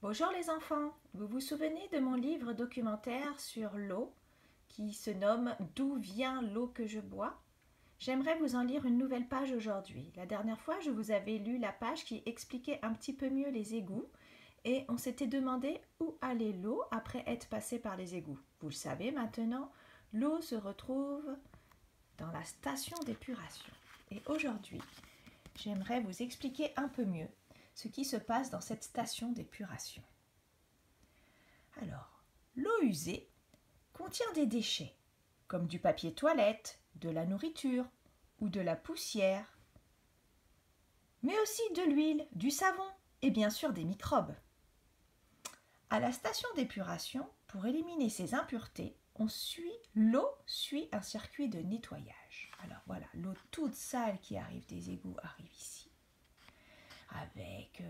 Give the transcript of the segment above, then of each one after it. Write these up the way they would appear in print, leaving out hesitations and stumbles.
Bonjour les enfants, vous vous souvenez de mon livre documentaire sur l'eau qui se nomme D'où vient l'eau que je bois? J'aimerais vous en lire une nouvelle page aujourd'hui. La dernière fois, je vous avais lu la page qui expliquait un petit peu mieux les égouts et on s'était demandé où allait l'eau après être passée par les égouts. Vous le savez maintenant, l'eau se retrouve dans la station d'épuration. Et aujourd'hui, j'aimerais vous expliquer un peu mieux ce qui se passe dans cette station d'épuration. Alors, l'eau usée contient des déchets, comme du papier toilette, de la nourriture ou de la poussière, mais aussi de l'huile, du savon et bien sûr des microbes. À la station d'épuration, pour éliminer ces impuretés, l'eau suit un circuit de nettoyage. Alors voilà, l'eau toute sale qui arrive des égouts arrive ici, avec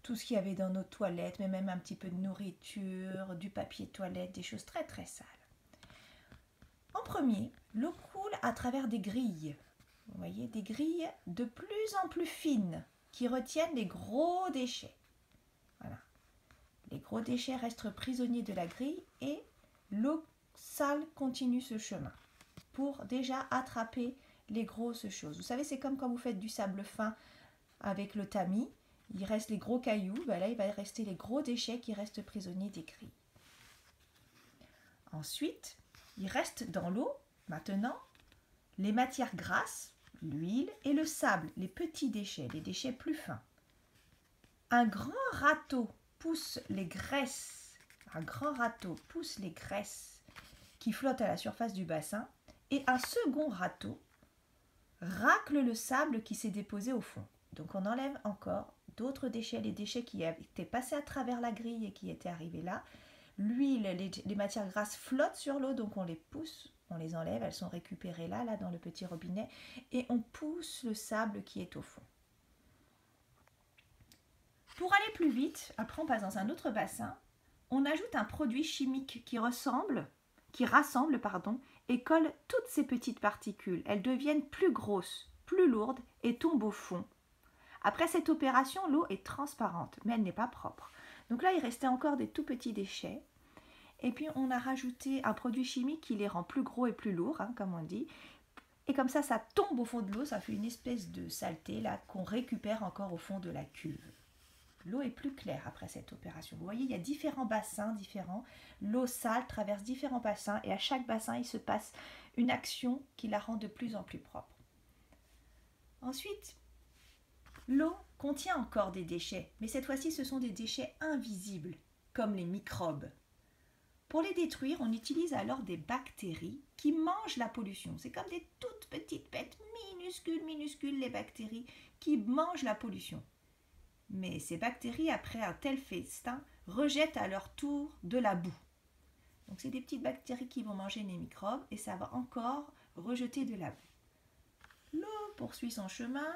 tout ce qu'il y avait dans nos toilettes, mais même un petit peu de nourriture, du papier toilette, des choses très très sales. En premier, l'eau coule à travers des grilles. Vous voyez, des grilles de plus en plus fines qui retiennent les gros déchets. Voilà. Les gros déchets restent prisonniers de la grille et l'eau sale continue ce chemin pour déjà attraper les grosses choses. Vous savez, c'est comme quand vous faites du sable fin avec le tamis. Il reste les gros cailloux, là il va rester les gros déchets qui restent prisonniers des grilles. Ensuite, il reste dans l'eau, maintenant, les matières grasses, l'huile et le sable, les petits déchets, les déchets plus fins. Un grand râteau pousse les graisses, qui flottent à la surface du bassin et un second râteau racle le sable qui s'est déposé au fond. Donc on enlève encore d'autres déchets, les déchets qui étaient passés à travers la grille et qui étaient arrivés là. L'huile, les matières grasses flottent sur l'eau, donc on les pousse, on les enlève, elles sont récupérées là dans le petit robinet, et on pousse le sable qui est au fond. Pour aller plus vite, après on passe dans un autre bassin, on ajoute un produit chimique qui rassemble et colle toutes ces petites particules. Elles deviennent plus grosses, plus lourdes et tombent au fond. Après cette opération, l'eau est transparente, mais elle n'est pas propre. Donc là, il restait encore des tout petits déchets. Et puis, on a rajouté un produit chimique qui les rend plus gros et plus lourds, comme on dit. Et comme ça tombe au fond de l'eau, ça fait une espèce de saleté là qu'on récupère encore au fond de la cuve. L'eau est plus claire après cette opération. Vous voyez, il y a différents bassins différents. L'eau sale traverse différents bassins et à chaque bassin, il se passe une action qui la rend de plus en plus propre. Ensuite, l'eau contient encore des déchets, mais cette fois-ci, ce sont des déchets invisibles, comme les microbes. Pour les détruire, on utilise alors des bactéries qui mangent la pollution. C'est comme des toutes petites bêtes, minuscules, les bactéries, qui mangent la pollution. Mais ces bactéries, après un tel festin, rejettent à leur tour de la boue. Donc c'est des petites bactéries qui vont manger les microbes et ça va encore rejeter de la boue. L'eau poursuit son chemin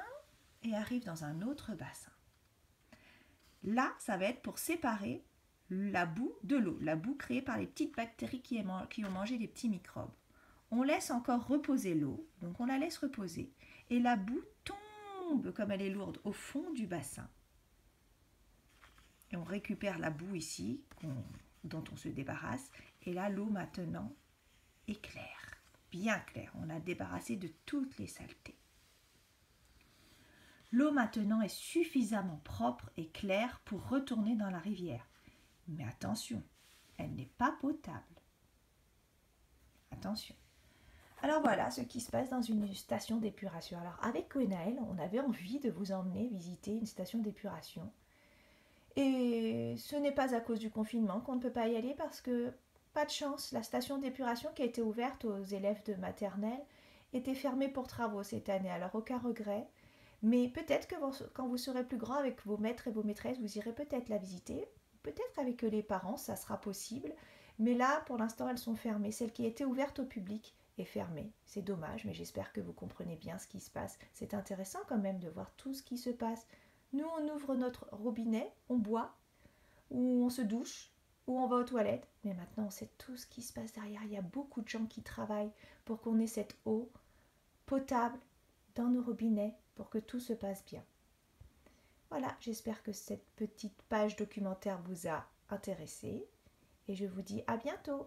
et arrive dans un autre bassin. Là, ça va être pour séparer la boue de l'eau, la boue créée par les petites bactéries qui ont mangé les petits microbes. On laisse encore reposer l'eau, donc on la laisse reposer, et la boue tombe, comme elle est lourde, au fond du bassin. Et on récupère la boue ici, dont on se débarrasse, et là l'eau maintenant est claire, bien claire. On a débarrassé de toutes les saletés. L'eau maintenant est suffisamment propre et claire pour retourner dans la rivière. Mais attention, elle n'est pas potable. Attention. Alors voilà ce qui se passe dans une station d'épuration. Alors avec Gwenaël, on avait envie de vous emmener visiter une station d'épuration. Et ce n'est pas à cause du confinement qu'on ne peut pas y aller parce que, pas de chance, la station d'épuration qui a été ouverte aux élèves de maternelle était fermée pour travaux cette année. Alors aucun regret. Mais peut-être que quand vous serez plus grand avec vos maîtres et vos maîtresses, vous irez peut-être la visiter. Peut-être avec les parents, ça sera possible. Mais là, pour l'instant, elles sont fermées. Celle qui était ouverte au public est fermée. C'est dommage, mais j'espère que vous comprenez bien ce qui se passe. C'est intéressant quand même de voir tout ce qui se passe. Nous, on ouvre notre robinet, on boit, ou on se douche, ou on va aux toilettes. Mais maintenant, on sait tout ce qui se passe derrière. Il y a beaucoup de gens qui travaillent pour qu'on ait cette eau potable dans nos robinets pour que tout se passe bien. Voilà, j'espère que cette petite page documentaire vous a intéressé et je vous dis à bientôt.